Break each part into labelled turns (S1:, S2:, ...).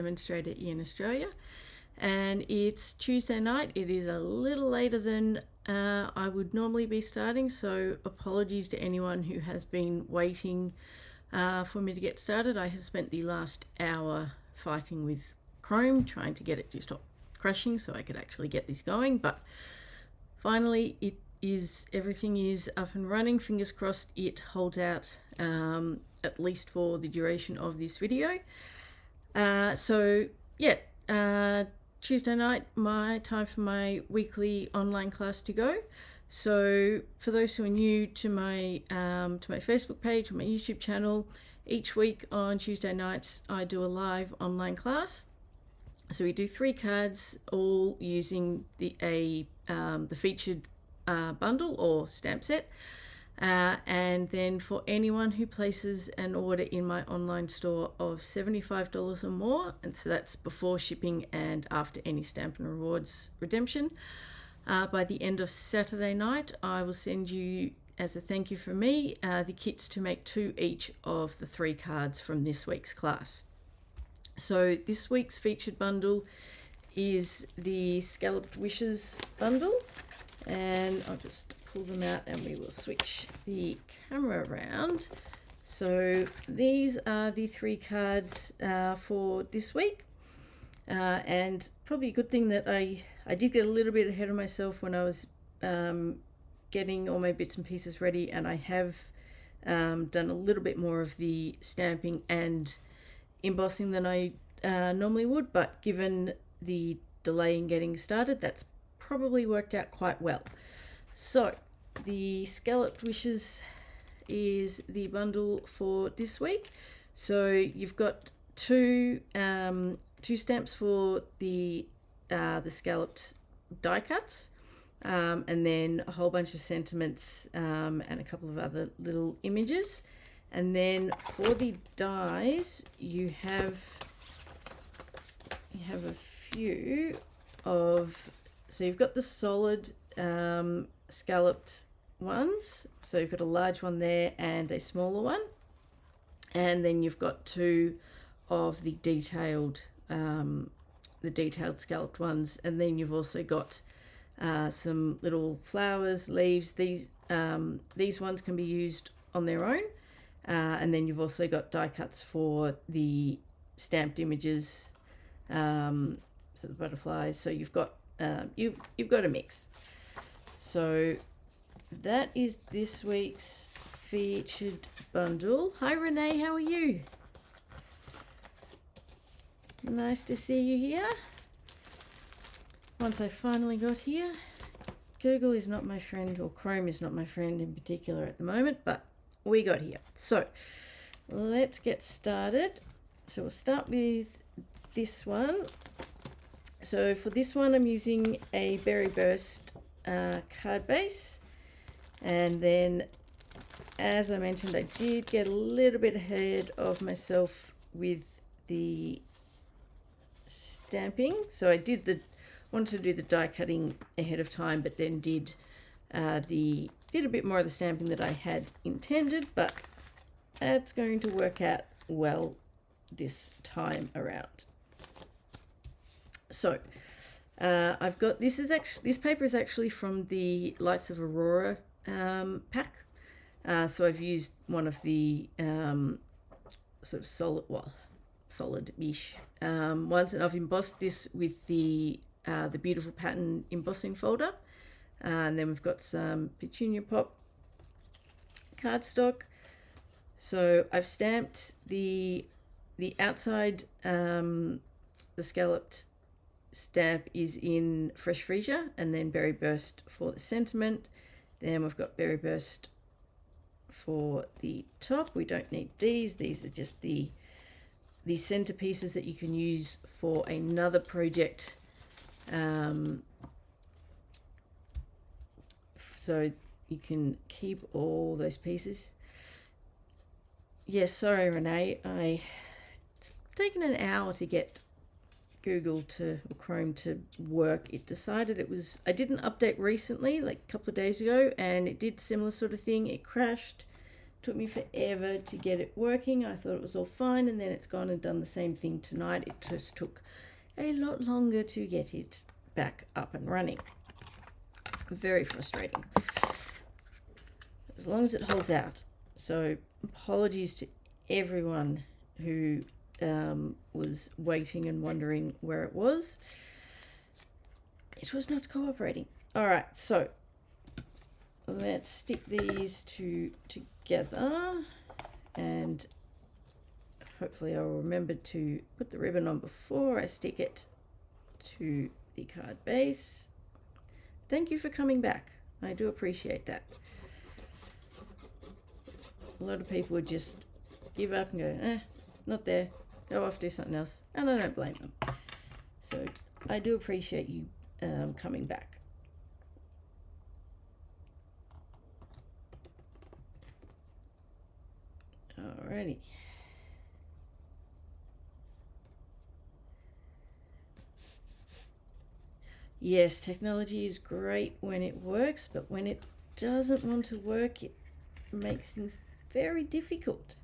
S1: demonstrator in Australia, and it's Tuesday night. It is a little later than I would normally be starting, so apologies to anyone who has been waiting for me to get started. I have spent the last hour fighting with Chrome, trying to get it to stop crashing so I could actually get this going, but finally everything is up and running. Fingers crossed it holds out at least for the duration of this video. Tuesday night, my time for my weekly online class to go. So for those who are new to my Facebook page or my YouTube channel, each week on Tuesday nights I do a live online class. So we do 3 cards, all using the featured bundle or stamp set. And then for anyone who places an order in my online store of $75 or more, and so that's before shipping and after any Stampin' Rewards redemption, by the end of Saturday night, I will send you, as a thank you from me, the kits to make 2 each of the 3 cards from this week's class. So this week's featured bundle is the Scalloped Wishes bundle, and I'll just pull them out and we will switch the camera around. So these are the 3 cards for this week, and probably a good thing that I did get a little bit ahead of myself when I was getting all my bits and pieces ready, and I have done a little bit more of the stamping and embossing than I normally would, but given the delay in getting started, that's probably worked out quite well. So the Scalloped Wishes is the bundle for this week. So you've got two stamps for the scalloped die cuts, and then a whole bunch of sentiments and a couple of other little images. And then for the dies, you have a few of, so you've got the solid scalloped ones, so you've got a large one there and a smaller one, and then you've got 2 of the detailed scalloped ones, and then you've also got some little flowers, leaves. These ones can be used on their own, and then you've also got die cuts for the stamped images, so the butterflies. So you've got you've got a mix. So that is this week's featured bundle. Hi Renee, how are you? Nice to see you here. Once I finally got here, Google is not my friend, or Chrome is not my friend in particular at the moment, but we got here. So let's get started. So we'll start with this one. So for this one, I'm using a Berry Burst card base, and then, as I mentioned, I did get a little bit ahead of myself with the stamping. So I wanted to do the die cutting ahead of time, but then did a bit more of the stamping that I had intended, but that's going to work out well this time around. So I've got, this paper is actually from the Lights of Aurora pack. So I've used one of the sort of solid-ish ones, and I've embossed this with the beautiful pattern embossing folder. And then we've got some Petunia Pop cardstock. So I've stamped the outside, the scalloped stamp is in Fresh Freesia, and then Berry Burst for the sentiment. Then we've got Berry Burst for the top. We don't need these. These are just the centerpieces that you can use for another project. So you can keep all those pieces. Yes, sorry Renee, it's taken an hour to get Google or Chrome to work. It decided I didn't update recently, like a couple of days ago, and it did similar sort of thing. It crashed, Took me forever to get it working. I thought it was all fine, and then it's gone and done the same thing tonight. It just took a lot longer to get it back up and running. Very frustrating. As long as it holds out. So apologies to everyone who was waiting and wondering where it was. It was not cooperating. All right, so let's stick these two together, and hopefully I'll remember to put the ribbon on before I stick it to the card base. Thank you for coming back. I do appreciate that. A lot of people would just give up and go, not there, go off, do something else, and I don't blame them. So I do appreciate you coming back. Alrighty. Yes, technology is great when it works, but when it doesn't want to work, it makes things very difficult.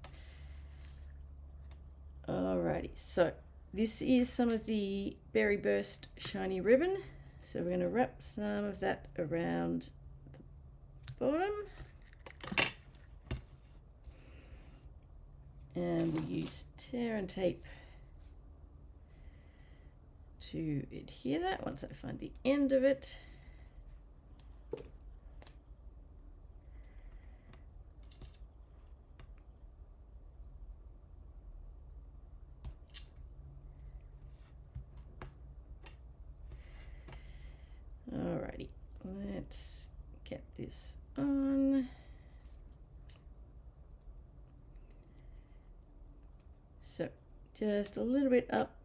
S1: Alrighty, so this is some of the Berry Burst shiny ribbon. So we're going to wrap some of that around the bottom. And we'll use tear and tape to adhere that once I find the end of it. Alrighty, let's get this on. So just a little bit up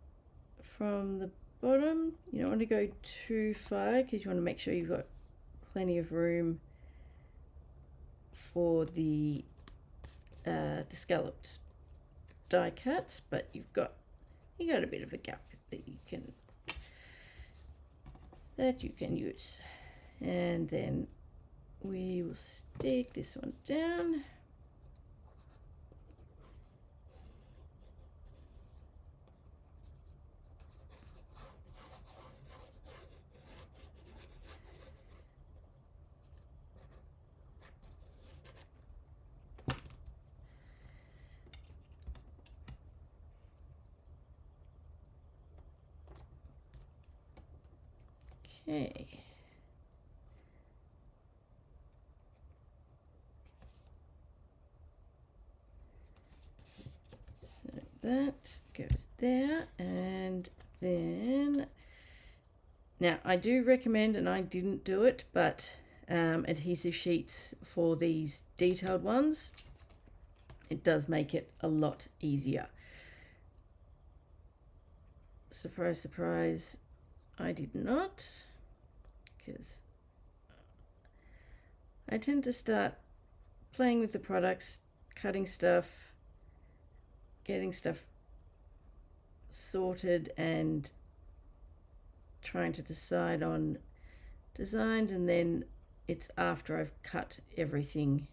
S1: from the bottom. You don't want to go too far because you want to make sure you've got plenty of room for the scalloped die cuts, but you got a bit of a gap that you can use. And then we will stick this one down. Okay. So that goes there, and then now I do recommend, and I didn't do it, but adhesive sheets for these detailed ones. It does make it a lot easier. Surprise, surprise, I did not, because I tend to start playing with the products, cutting stuff, getting stuff sorted, and trying to decide on designs, and then it's after I've cut everything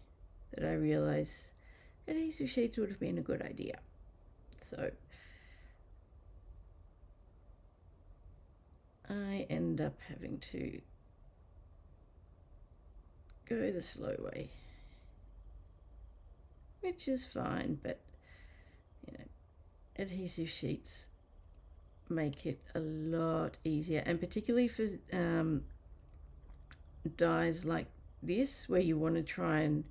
S1: that I realize adhesive sheets would have been a good idea. So I end up having to go the slow way, which is fine, but you know, adhesive sheets make it a lot easier, and particularly for dies like this, where you want to try and,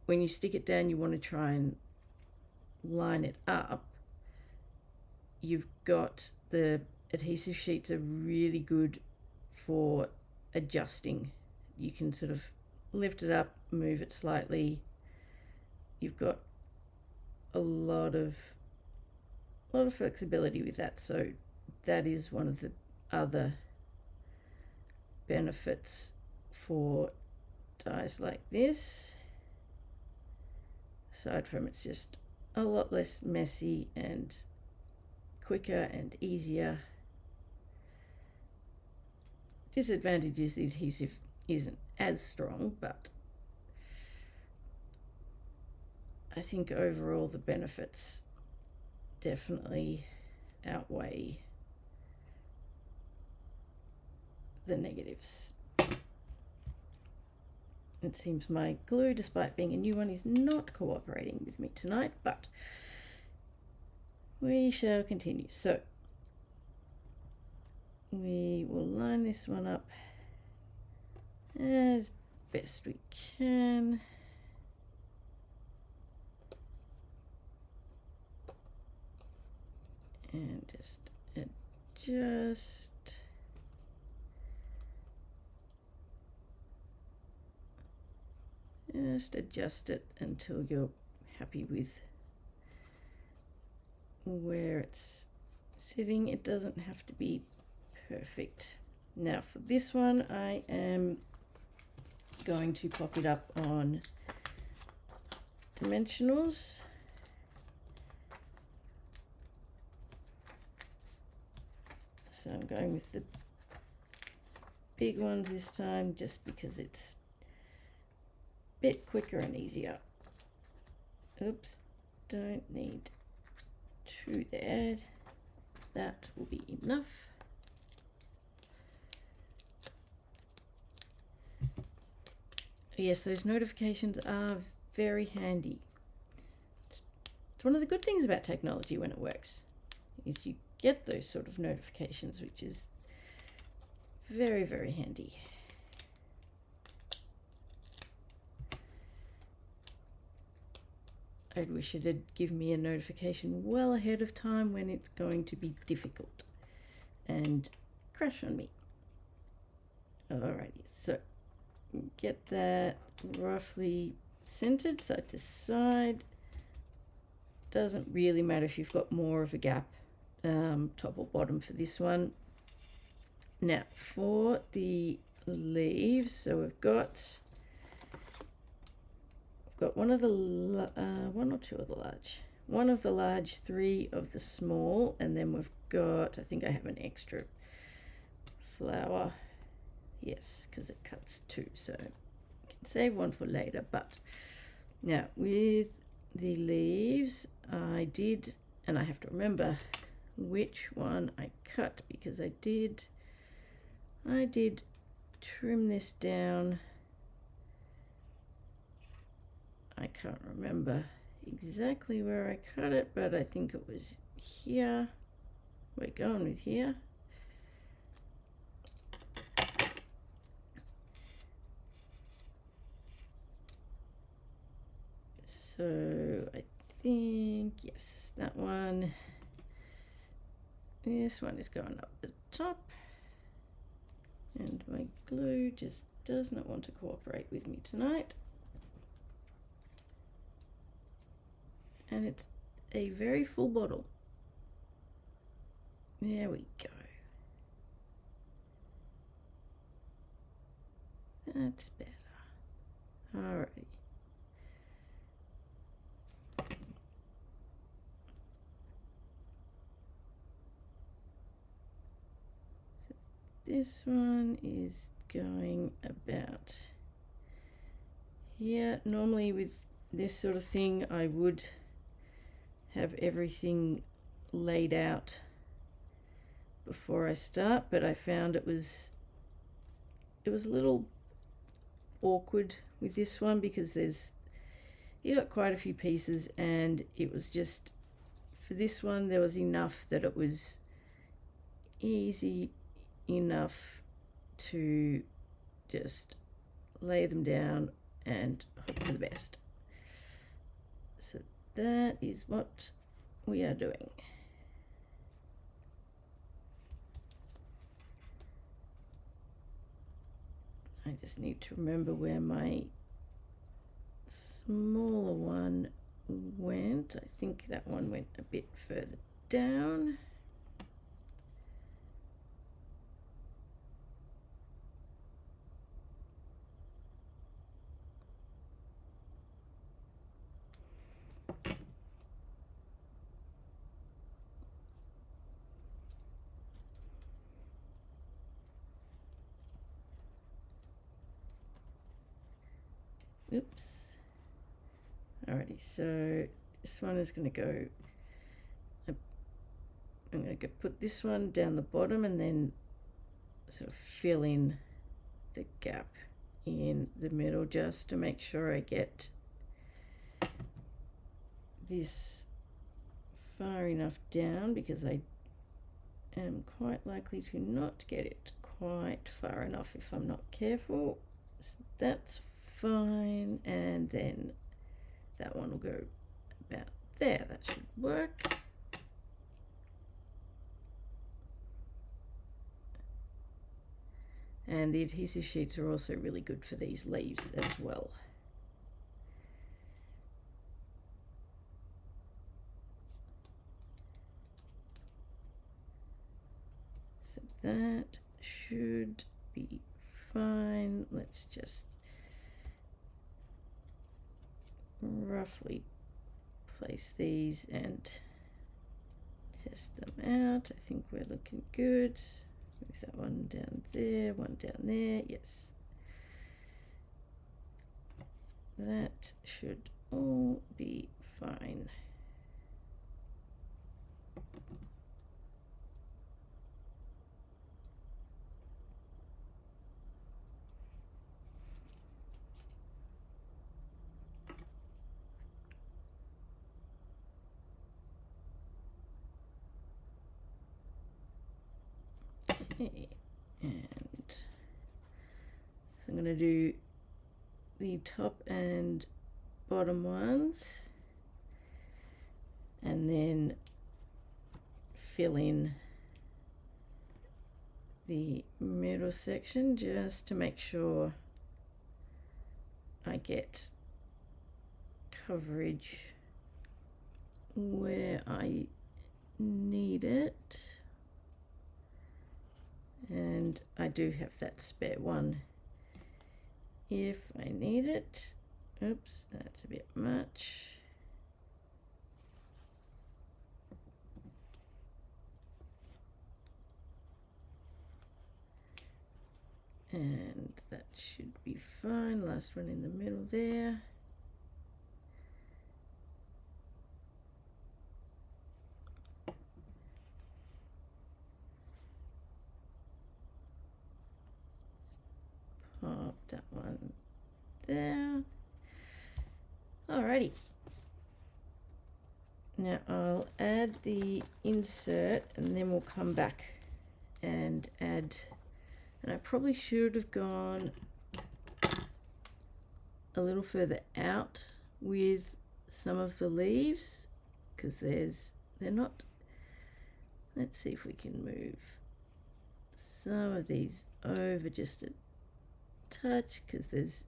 S1: when you stick it down, you want to try and line it up. You've got the adhesive sheets are really good for adjusting. You can sort of lift it up, move it slightly. You've got a lot of flexibility with that, so that is one of the other benefits for dies like this. Aside from it's just a lot less messy and quicker and easier. Disadvantage is the adhesive isn't as strong, but I think overall the benefits definitely outweigh the negatives. It seems my glue, despite being a new one, is not cooperating with me tonight, but we shall continue. So we will line this one up as best we can. And just adjust. Just adjust it until you're happy with where it's sitting. It doesn't have to be perfect. Now for this one, I am going to pop it up on dimensionals. So I'm going with the big ones this time just because it's a bit quicker and easier. Oops, don't need two there. That will be enough. Yes, those notifications are very handy. It's one of the good things about technology when it works, is you get those sort of notifications, which is very, very handy. I'd wish it'd give me a notification well ahead of time when it's going to be difficult and crash on me. Alrighty, so get that roughly centered side to side. Doesn't really matter if you've got more of a gap, top or bottom for this one. Now for the leaves, so we've got one of the one or two of the large, one of the large, three of the small, and then we've got, I think I have an extra flower. Yes, because it cuts two, so I can save one for later. But now with the leaves, I did, and I have to remember which one I cut, because I did trim this down. I can't remember exactly where I cut it, but I think it was here. We're going with here. So I think, yes, that one. This one is going up the top. And my glue just does not want to cooperate with me tonight. And it's a very full bottle. There we go. That's better. Alrighty. So this one is going about here. Normally with this sort of thing, I would have everything laid out before I start, but I found it was a little awkward with this one because you got quite a few pieces, and it was just, for this one there was enough that it was easy enough to just lay them down and hope for the best. So that is what we are doing. I just need to remember where my smaller one went. I think that one went a bit further down. Oops. Alrighty, Okay, so this one is going to go, I'm going to put this one down the bottom and then sort of fill in the gap in the middle just to make sure I get this far enough down, because I am quite likely to not get it quite far enough if I'm not careful. So that's fine, and then that one will go about there. That should work. And the adhesive sheets are also really good for these leaves as well. So that should be fine. Let's just roughly place these and test them out. I think we're looking good. Move that one down there, one down there. Yes. That should all be fine. Okay, and so I'm going to do the top and bottom ones and then fill in the middle section just to make sure I get coverage where I need it. And I do have that spare one if I need it. Oops, that's a bit much. And that should be fine. Last one in the middle there. Pop that one there. Alrighty. Now I'll add the insert and then we'll come back and add, and I probably should have gone a little further out with some of the leaves because they're not, let's see if we can move some of these over just a touch because there's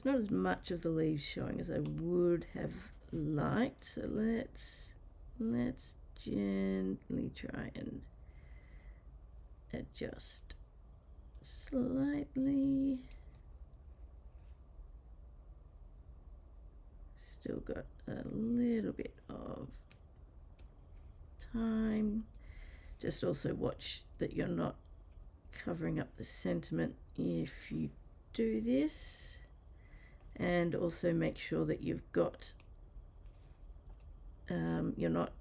S1: not as much of the leaves showing as I would have liked. So let's gently try and adjust slightly. Still got a little bit of time. Just also watch that you're not covering up the sentiment if you do this, and also make sure that you've got you're not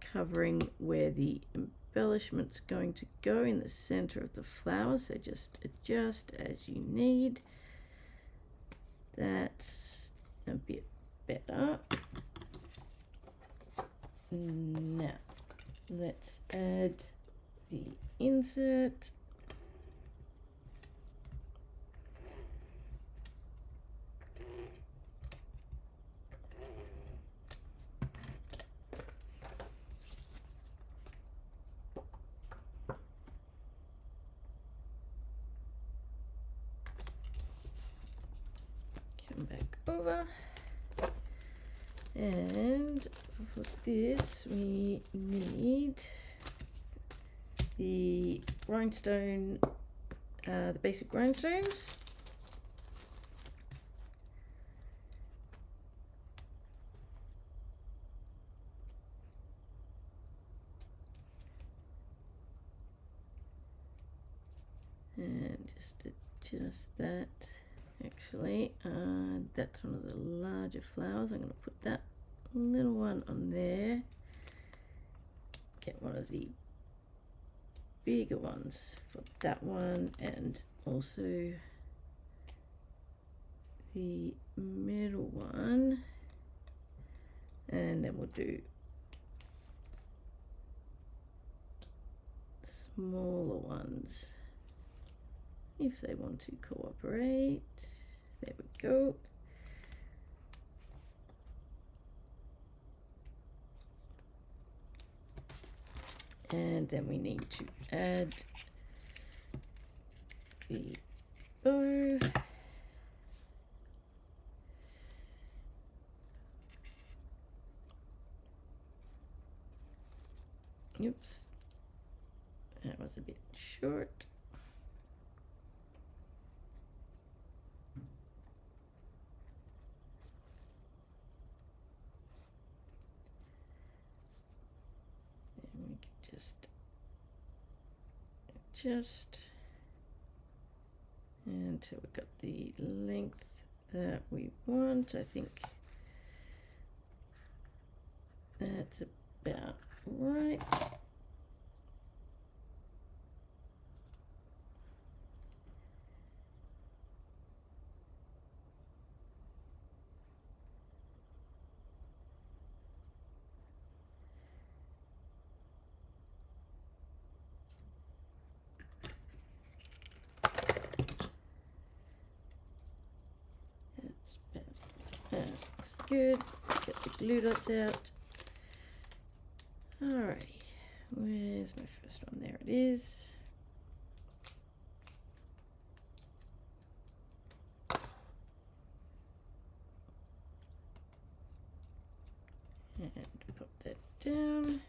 S1: covering where the embellishment's going to go in the center of the flower, so just adjust as you need. That's a bit better. Now let's add the insert. Come back over, and for this we need the rhinestone, the basic rhinestones. And just adjust that Actually, that's one of the larger flowers. I'm going to put that little one on there. Get one of the bigger ones for that one, and also the middle one, and then we'll do smaller ones if they want to cooperate. There we go. And then we need to add the bow. Oops, that was a bit short. And we can just adjust until we've got the length that we want. I think that's about right. That looks good. Get the glue dots out. Alrighty, where's my first one? There it is. And pop that down.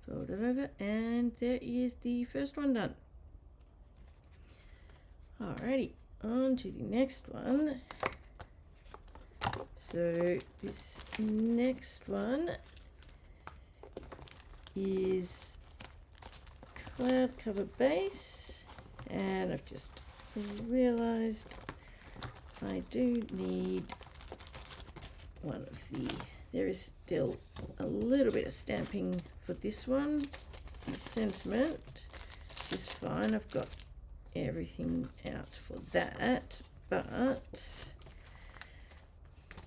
S1: Fold it over, and there is the first one done. Alrighty, on to the next one. So this next one is cloud cover base, and I've just realized I do need one of the, there is still a little bit of stamping for this one. The sentiment is fine, I've got everything out for that, but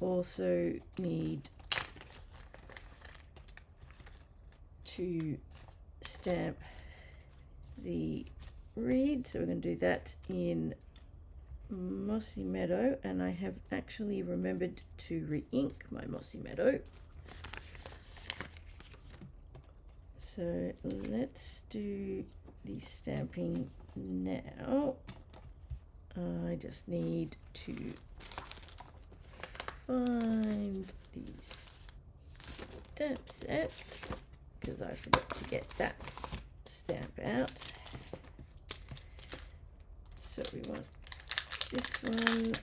S1: also need to stamp the reed, so we're going to do that in Mossy Meadow, and I have actually remembered to re-ink my Mossy Meadow. So let's do the stamping now. I just need to find the stamp set because I forgot to get that stamp out. So we want this one.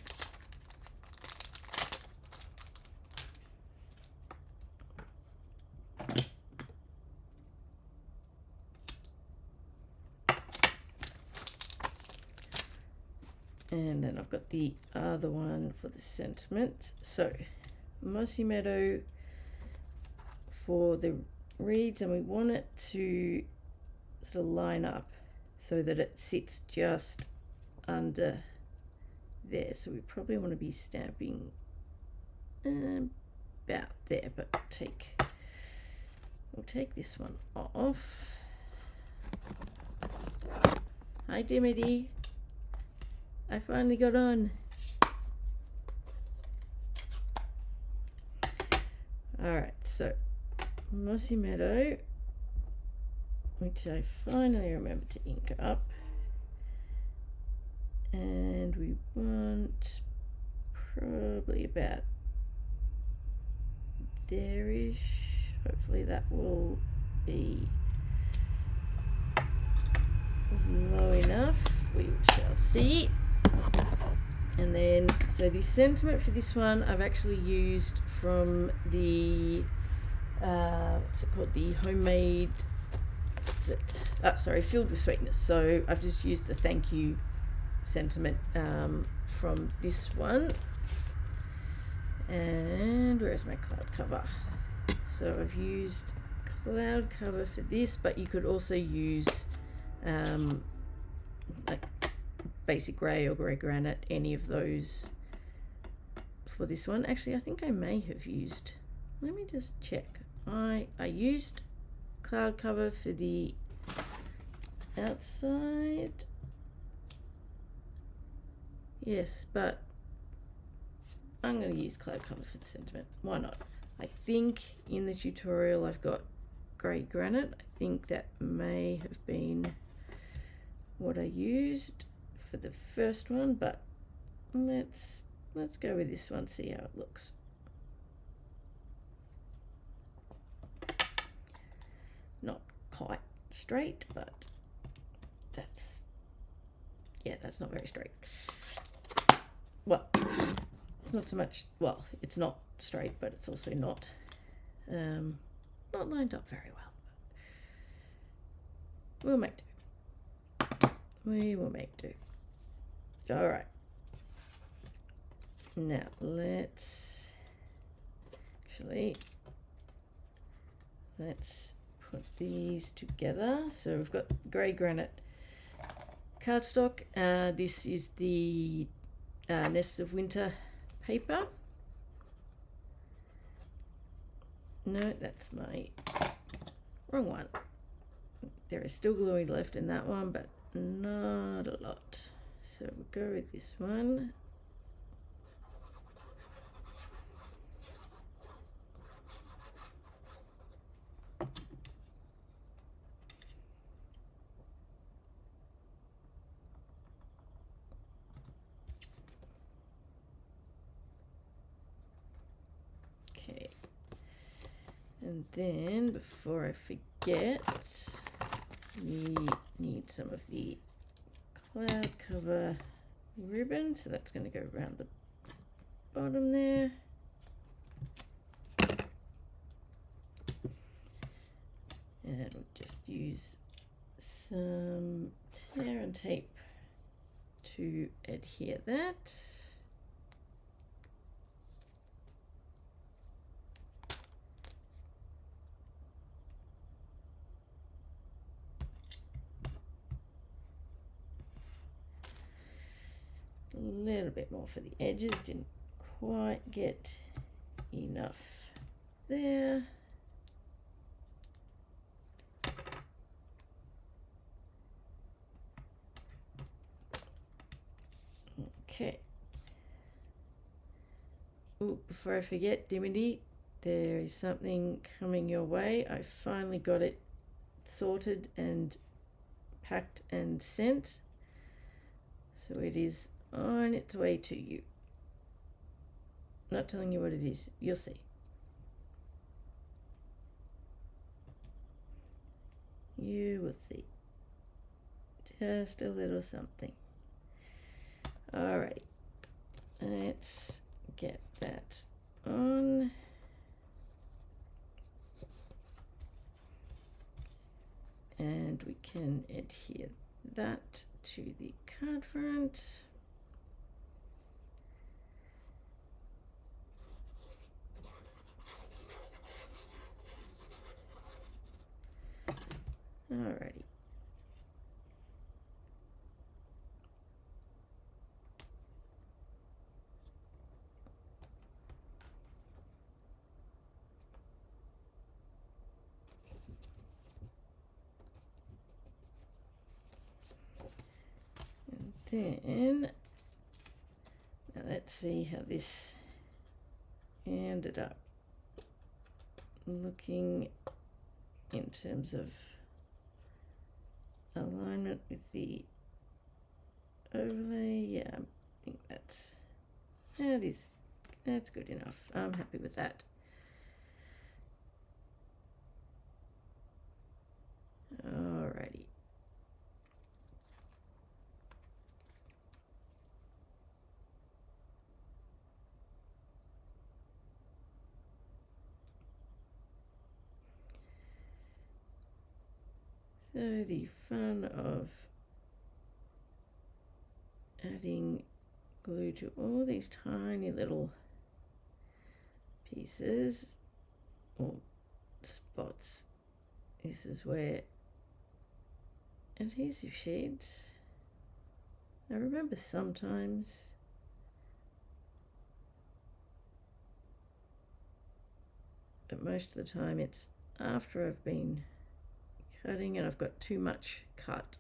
S1: And then I've got the other one for the sentiment. So Mossy Meadow for the reeds, and we want it to sort of line up so that it sits just under there. So we probably want to be stamping about there, but we'll take this one off. Hi Dimity. I finally got on. Alright, so Mossy Meadow, which I finally remembered to ink up. And we want probably about there-ish. Hopefully that will be low enough. We shall see. And then, so the sentiment for this one I've actually used from the what's it called, the homemade, is it, sorry, Filled with Sweetness. So I've just used the thank you sentiment from this one. And where's my cloud cover? So I've used cloud cover for this, but you could also use like basic grey or grey granite, any of those for this one. Actually, I think I may have used, let me just check. I used cloud cover for the outside. Yes, but I'm going to use cloud cover for the sentiment. Why not? I think in the tutorial I've got grey granite. I think that may have been what I used for the first one, but let's go with this one, see how it looks. Not quite straight, but that's not very straight. Well, it's not so much, well, it's not straight, but it's also not lined up very well. We'll make do. We will make do. All right. Now let's put these together. So we've got grey granite cardstock. This is the Nests of Winter paper. No, that's my wrong one. There is still gluing left in that one, but not a lot. So we'll go with this one. Okay. And then before I forget, we need some of the cloud cover ribbon, so that's going to go around the bottom there. And we'll just use some tear and tape to adhere that. A little bit more for the edges, didn't quite get enough there. Okay. Ooh, before I forget, Dimity, there is something coming your way. I finally got it sorted and packed and sent. So it is on its way to you. Not telling you what it is. You'll see. You will see. Just a little something. Alrighty. Let's get that on. And we can adhere that to the card front. Alrighty. Then, now let's see how this ended up looking in terms of alignment with the overlay. Yeah, I think that's good enough. I'm happy with that. Alrighty. So the fun of adding glue to all these tiny little pieces or spots. This is where adhesive sheets, I remember sometimes but most of the time it's after I've been cutting and I've got too much cut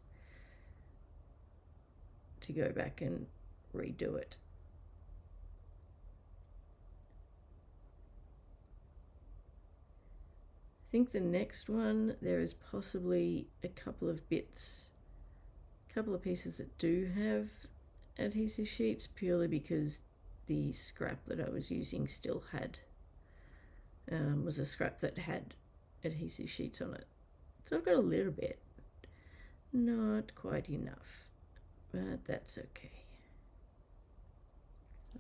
S1: to go back and redo it. I think the next one there is possibly a couple of pieces that do have adhesive sheets, purely because the scrap that I was using still had was a scrap that had adhesive sheets on it. So I've got a little bit, not quite enough, but that's okay.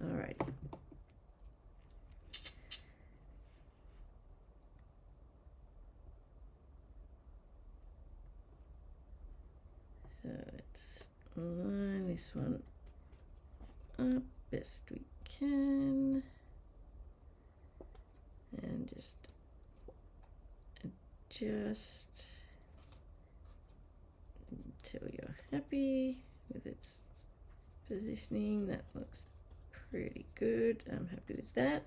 S1: Alrighty. So let's line this one up best we can and just adjust until you're happy with its positioning. That looks pretty good. I'm happy with that.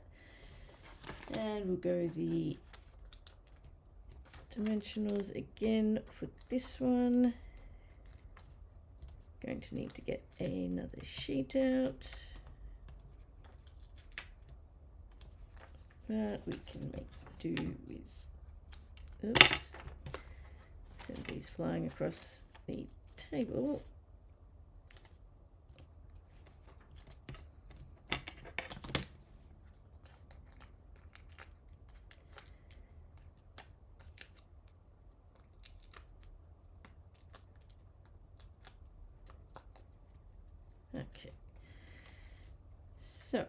S1: And we'll go the dimensionals again for this one. Going to need to get another sheet out, but we can make do with, oops, send these flying across the table. Okay, so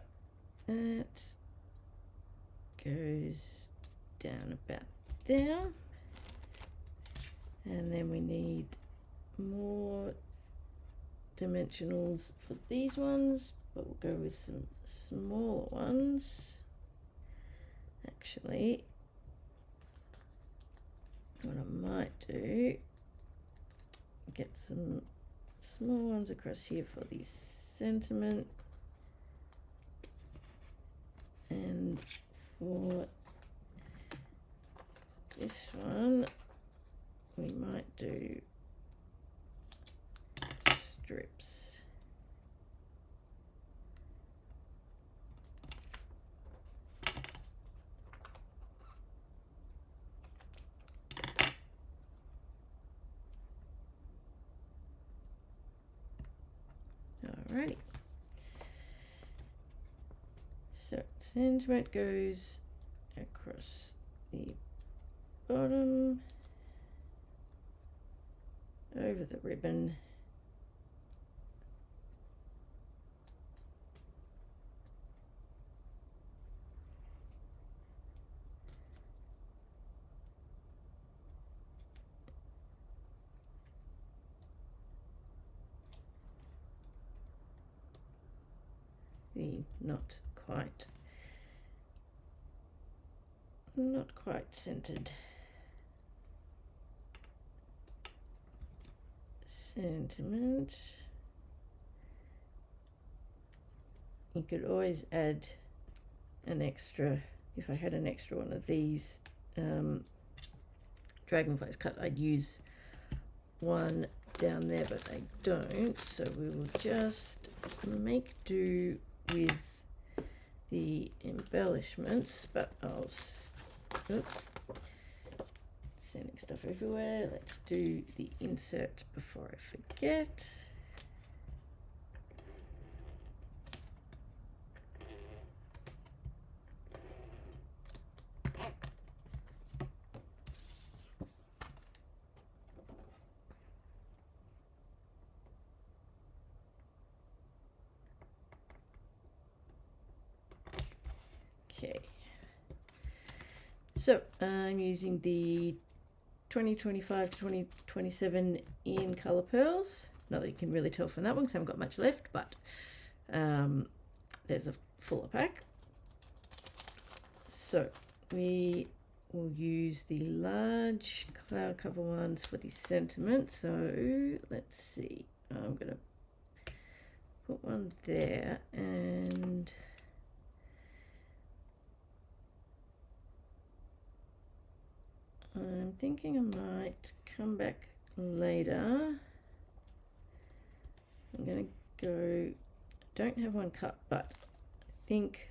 S1: that goes down about there, and then we need more dimensionals for these ones, but we'll go with some smaller ones. Actually, what I might do, get some small ones across here for the sentiment, and for this one we might do strips. Alrighty. So sentiment goes across the bottom, over the ribbon, the not quite centered sentiment. You could always add an extra, if I had an extra one of these dragonflies cut, I'd use one down there, but I don't, so we will just make do with the embellishments, but I'll, oops, sending stuff everywhere. Let's do the insert before I forget. Okay, so I'm using the 2025 to 2027 in Colour Pearls. Not that you can really tell from that one because I haven't got much left, but there's a fuller pack. So we will use the large cloud cover ones for the sentiment. So let's see, I'm going to put one there, and I'm thinking I might come back later. I'm going to go, don't have one cut, but I think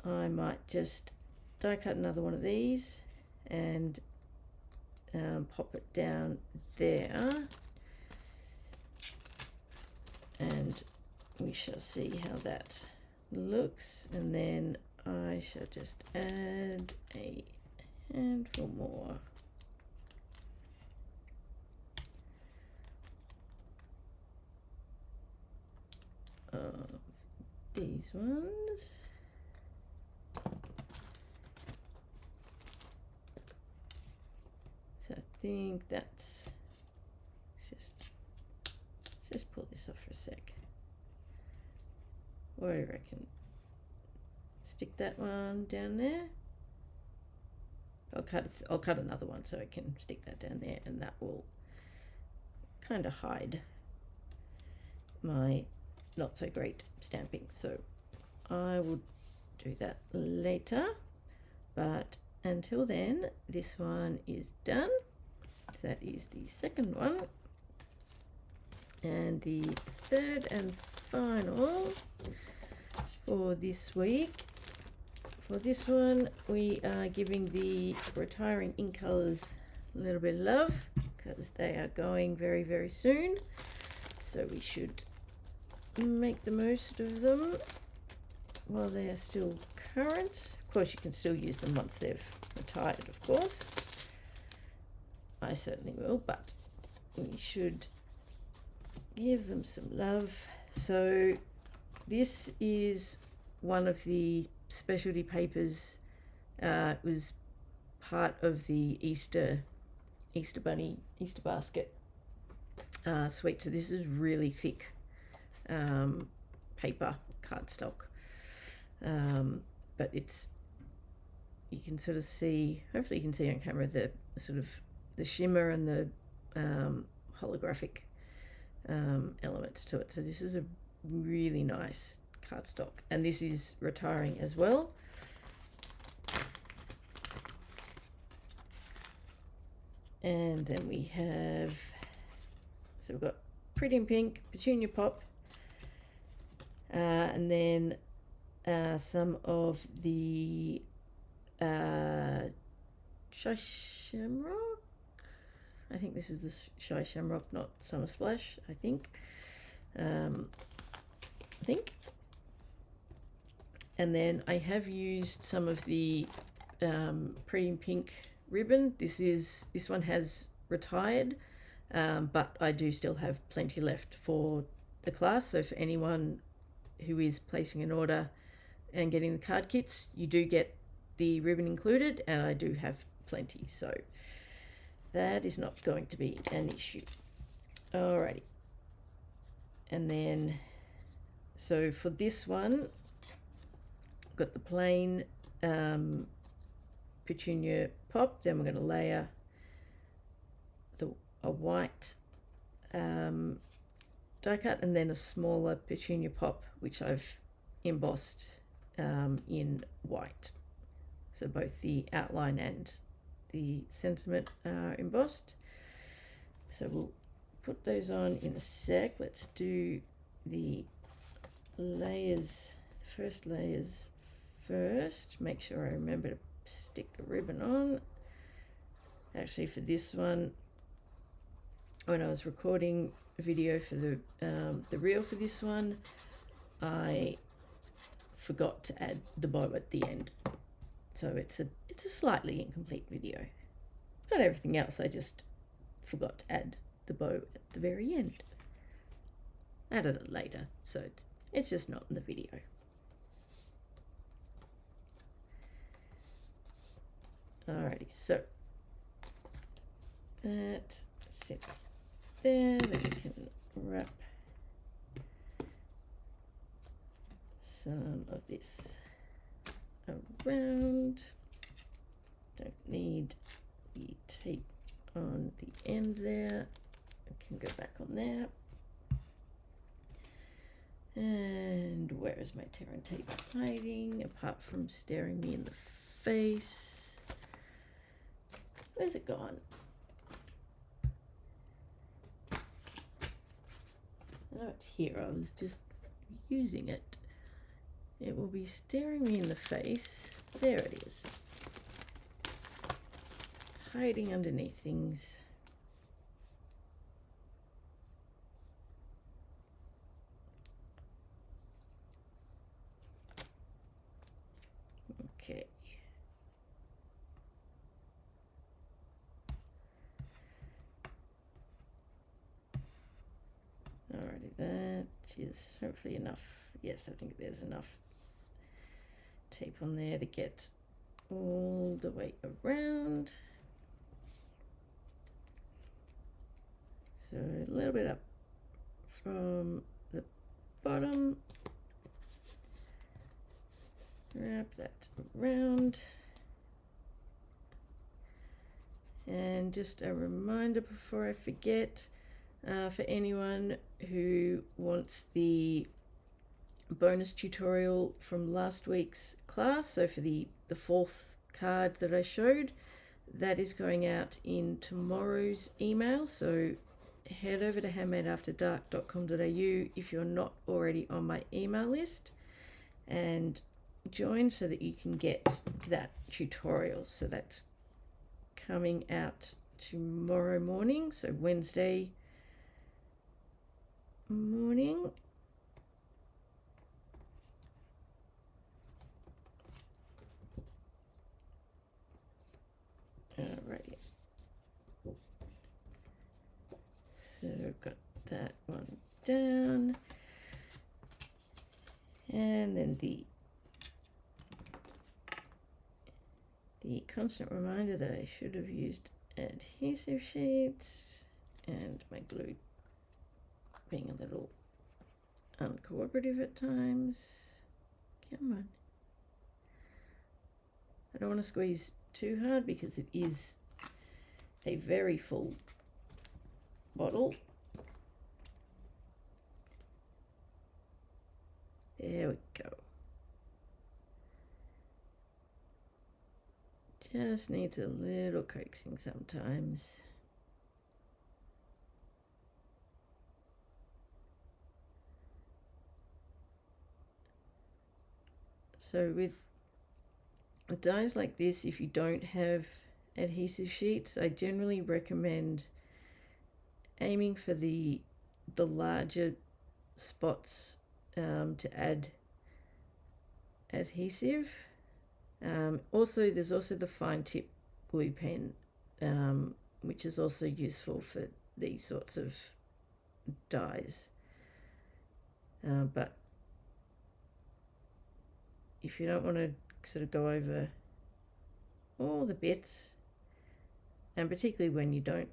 S1: I might just die cut another one of these and pop it down there, and we shall see how that looks, and then I shall just add a handful more. Of these ones. So I think that's, let's just pull this off for a sec. What do you reckon? Stick that one down there. I'll cut another one so I can stick that down there, and that will kind of hide my not so great stamping. So I will do that later, but until then, this one is done. That is the second one, and the third and final for this week. For this one, we are giving the retiring ink colors a little bit of love because they are going very, very soon. So we should make the most of them while they are still current. Of course, you can still use them once they've retired, of course. I certainly will, but we should give them some love. So this is one of the specialty papers. It was part of the Easter Bunny, Easter basket suite. So this is really thick paper, cardstock, but it's, you can sort of see, hopefully you can see on camera, the sort of the shimmer and the holographic elements to it. So this is a really nice cardstock, and this is retiring as well. And then we have, so we've got Pretty in Pink, Petunia Pop, and then some of the Shy Shamrock. I think this is the Shy Shamrock, not Summer Splash, I think. And then I have used some of the Pretty in Pink ribbon. This one has retired, but I do still have plenty left for the class. So for anyone who is placing an order and getting the card kits, you do get the ribbon included, and I do have plenty, so that is not going to be an issue. Alrighty, and then so for this one, I've got the plain Petunia Pop. Then we're going to layer a white die cut, and then a smaller Petunia Pop, which I've embossed in white. So both the outline and the sentiment are embossed. So we'll put those on in a sec. Let's do the layers, first layers first. Make sure I remember to stick the ribbon on. Actually, for this one, when I was recording a video for the reel for this one, I forgot to add the bow at the end. So it's a slightly incomplete video. It's got everything else, I just forgot to add the bow at the very end. Added it later, so it's just not in the video. Alrighty, so that sits there. Then we can wrap some of this around. Don't need the tape on the end there. I can go back on there. And where is my tear and tape hiding, apart from staring me in the face? Where's it gone? Oh, it's here. I was just using it. It will be staring me in the face. There it is. Hiding underneath things. Okay. Alrighty, that is hopefully enough. Yes, I think there's enough tape on there to get all the way around. So a little bit up from the bottom. Wrap that around. And just a reminder before I forget, for anyone who wants the bonus tutorial from last week's class, so for the fourth card that I showed, that is going out in tomorrow's email. So head over to handmadeafterdark.com.au if you're not already on my email list, and join so that you can get that tutorial. So that's coming out tomorrow morning, so Wednesday morning. Alrighty. So I've got that one down. And then the constant reminder that I should have used adhesive sheets, and my glue being a little uncooperative at times. Come on. I don't want to squeeze too hard because it is a very full bottle. There we go. Just needs a little coaxing sometimes. So with dies like this, if you don't have adhesive sheets, I generally recommend aiming for the larger spots to add adhesive. Also, there's also the fine tip glue pen, which is also useful for these sorts of dies. But if you don't want to sort of go over all the bits, and particularly when you don't,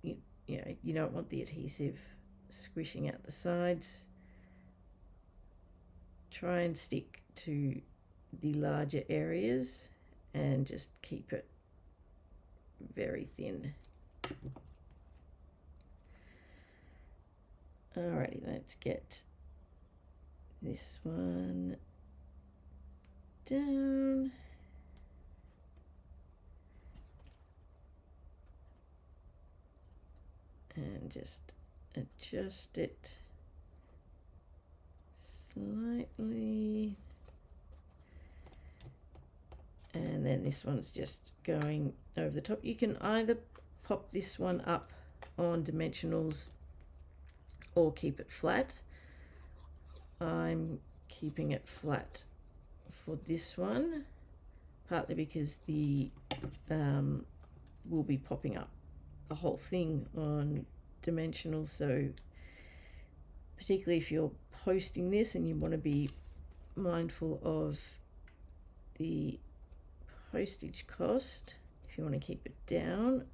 S1: you don't want the adhesive squishing out the sides, try and stick to the larger areas and just keep it very thin. Alrighty, let's get this one down. And just adjust it slightly. And then this one's just going over the top. You can either pop this one up on dimensionals or keep it flat. I'm keeping it flat for this one, partly because the will be popping up the whole thing on dimensional. So particularly if you're posting this and you want to be mindful of the postage cost, if you want to keep it down,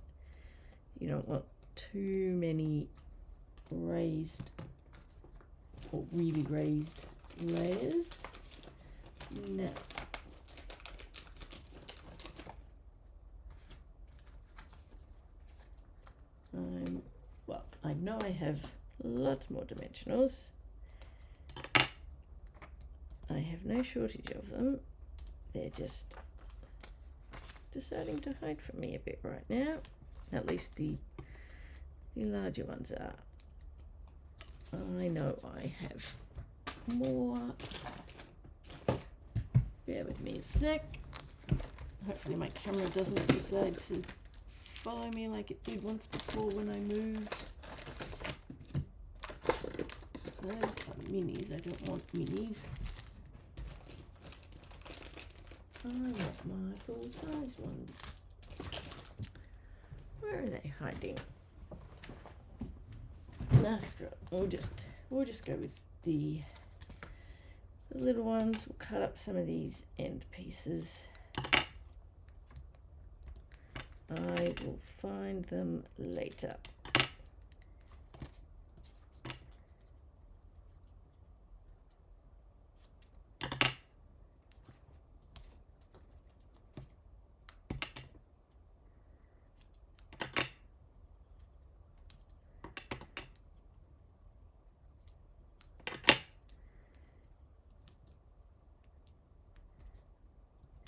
S1: you don't want too many raised or really raised layers. Now, well, I know I have lots more dimensionals. I have no shortage of them. They're just deciding to hide from me a bit right now. At least the larger ones are. I know I have more. Bear with me a sec. Hopefully my camera doesn't decide to follow me like it did once before when I moved. Those are minis. I don't want minis. I want my full-size ones. Where are they hiding? Nah, screw it. We'll just go with the little ones. We'll cut up some of these end pieces. I will find them later.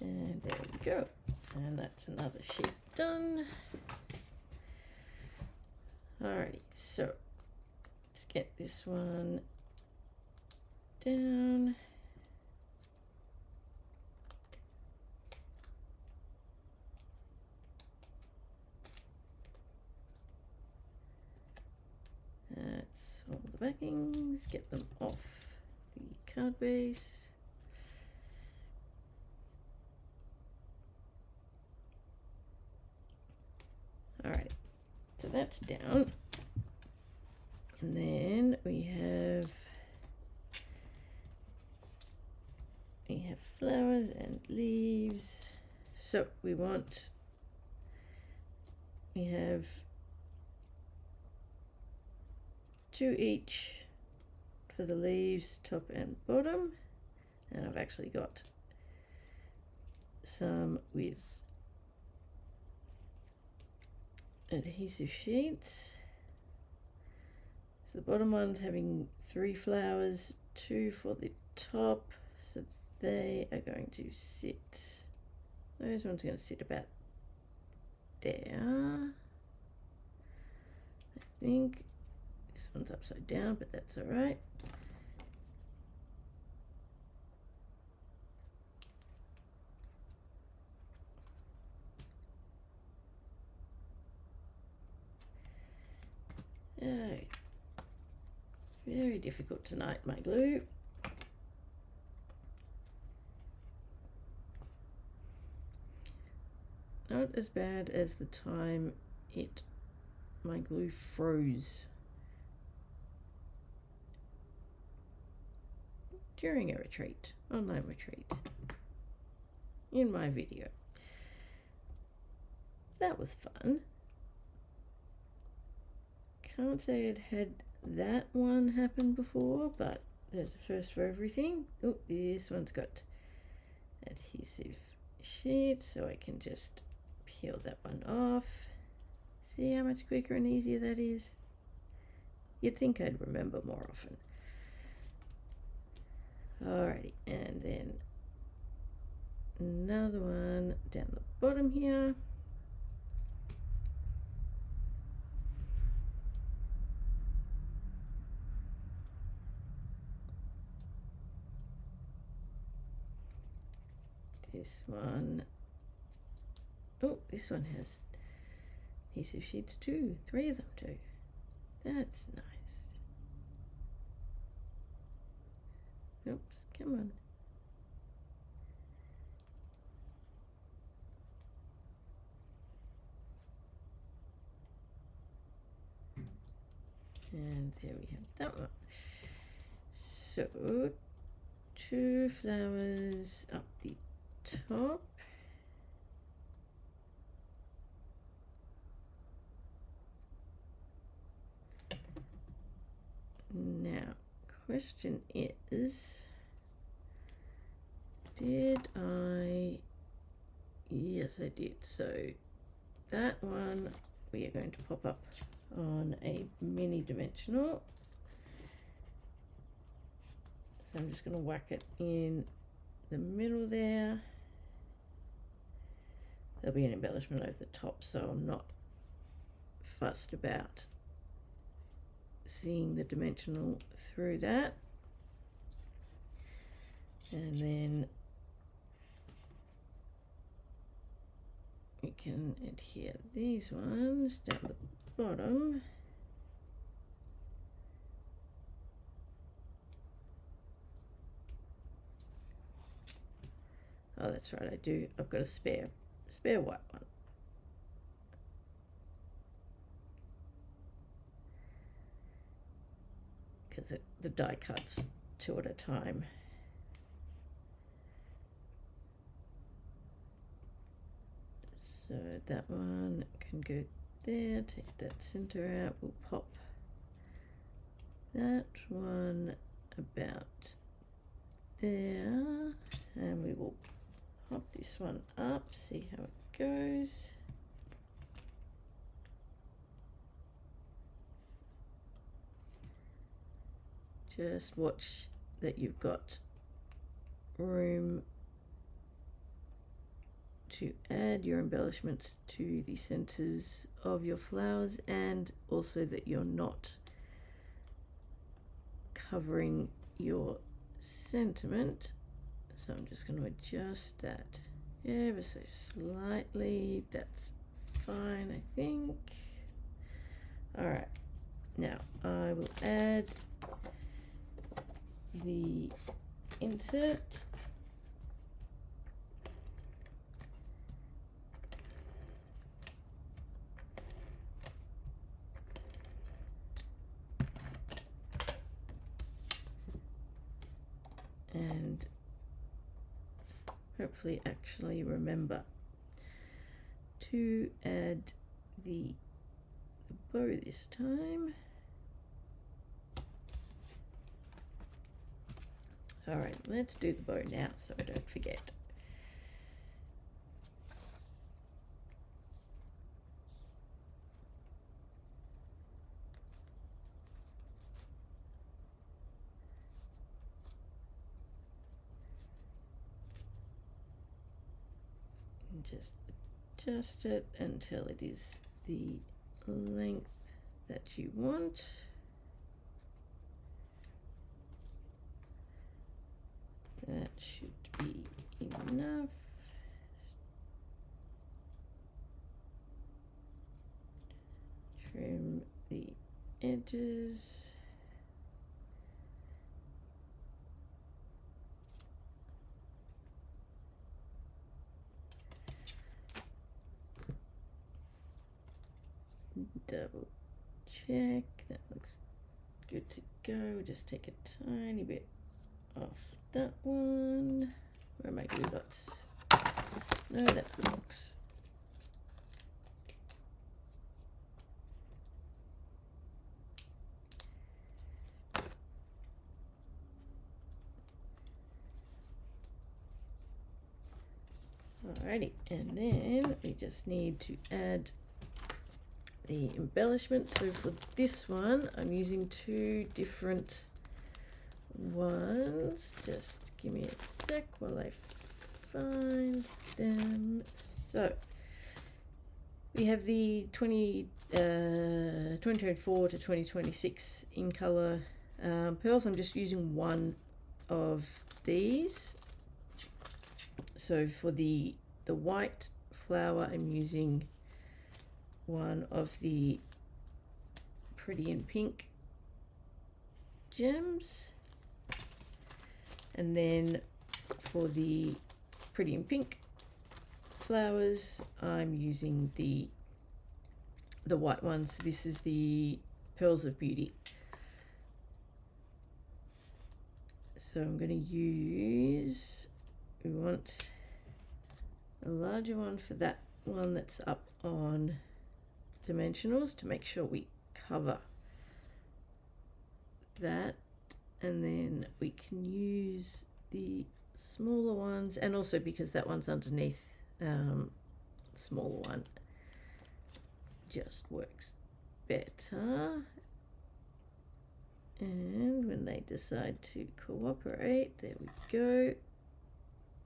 S1: And there we go. And that's another sheet done. Alrighty, so let's get this one down. That's all the backings, get them off the card base. Alright, so that's down. And then we have flowers and leaves. So we have 2 each for the leaves, top and bottom. And I've actually got some with adhesive sheets. So the bottom one's having 3 flowers, 2 for the top, so they are going to sit, those ones are going to sit about there. I think this one's upside down, but that's all right. Alright. Very difficult tonight, my glue. Not as bad as the time my glue froze during a retreat, online retreat, in my video. That was fun. Can't say it had that one happen before, but there's a first for everything. Oh, this one's got adhesive sheets, so I can just peel that one off. See how much quicker and easier that is? You'd think I'd remember more often. Alrighty, and then another one down the bottom here. This one, oh, this one has adhesive sheets too, 3 of them too. That's nice. Oops, come on. And there we have that one. So, 2 flowers up the top. question is, did I? Yes, I did. So that one we are going to pop up on a mini dimensional. So I'm just going to whack it in the middle there. There'll be an embellishment over the top, so I'm not fussed about seeing the dimensional through that. And then we can adhere these ones down the bottom. Oh, that's right, I do. I've got a spare white one. Because the die cuts 2 at a time. So that one can go there, take that center out, we'll pop that one about there, and we will pop this one up, see how it goes. Just watch that you've got room to add your embellishments to the centers of your flowers, and also that you're not covering your sentiment. So I'm just going to adjust that ever so slightly. That's fine, I think. All right, now I will add the insert. And hopefully actually remember to add the bow this time. All right, let's do the bow now so I don't forget. And just adjust it until it is the length that you want. That should be enough. Trim the edges. Double check, that looks good to go. Just take a tiny bit off that one. Where are my glue dots? No, that's the box. Alrighty, and then we just need to add the embellishment. So for this one, I'm using 2 different ones. Just give me a sec while I find them. So we have the 2024 to 2026 in color pearls. I'm just using one of these. So for the white flower, I'm using one of the Pretty in Pink gems, and then for the Pretty in Pink flowers, I'm using the white ones. This is the Pearls of Beauty. So I'm going to use, we want a larger one for that one that's up on dimensionals to make sure we cover that, and then we can use the smaller ones, and also because that one's underneath, smaller one just works better. And when they decide to cooperate, there we go.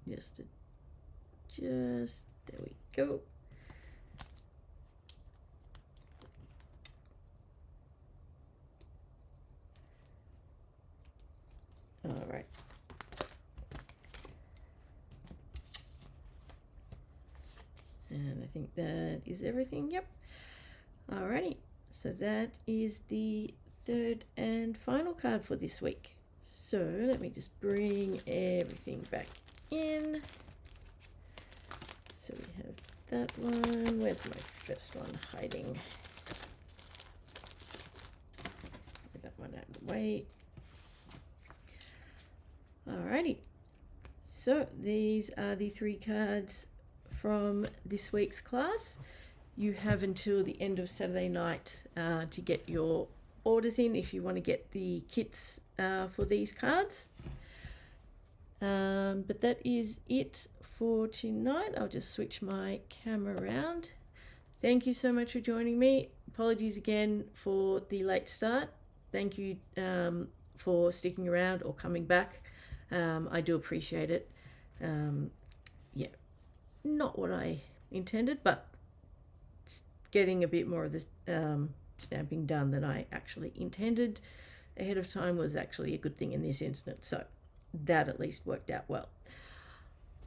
S1: Just adjust, there we go. All right. And I think that is everything. Yep. Alrighty. So that is the third and final card for this week. So let me just bring everything back in. So we have that one. Where's my first one hiding? Get that one out of the way. Alrighty. So these are the 3 cards from this week's class. You have until the end of Saturday night to get your orders in if you want to get the kits for these cards. But that is it for tonight. I'll just switch my camera around. Thank you so much for joining me. Apologies again for the late start. Thank you for sticking around or coming back. I do appreciate it. Yeah, not what I intended, but getting a bit more of this stamping done than I actually intended ahead of time was actually a good thing in this instance. So that at least worked out well.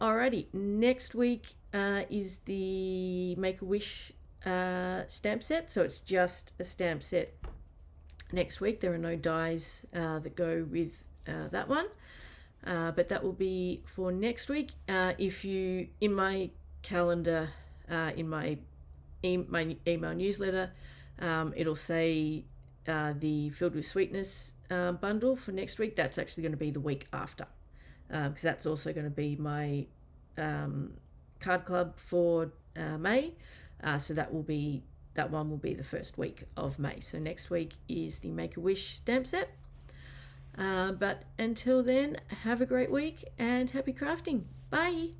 S1: Alrighty, next week is the Make-A-Wish stamp set. So it's just a stamp set next week. There are no dies that go with that one. But that will be for next week. If you, in my calendar, in my email newsletter, it'll say the Filled with Sweetness bundle for next week. That's actually going to be the week after, because that's also going to be my card club for May. So that one will be the first week of May. So next week is the Make-A-Wish stamp set. But until then, have a great week and happy crafting. Bye.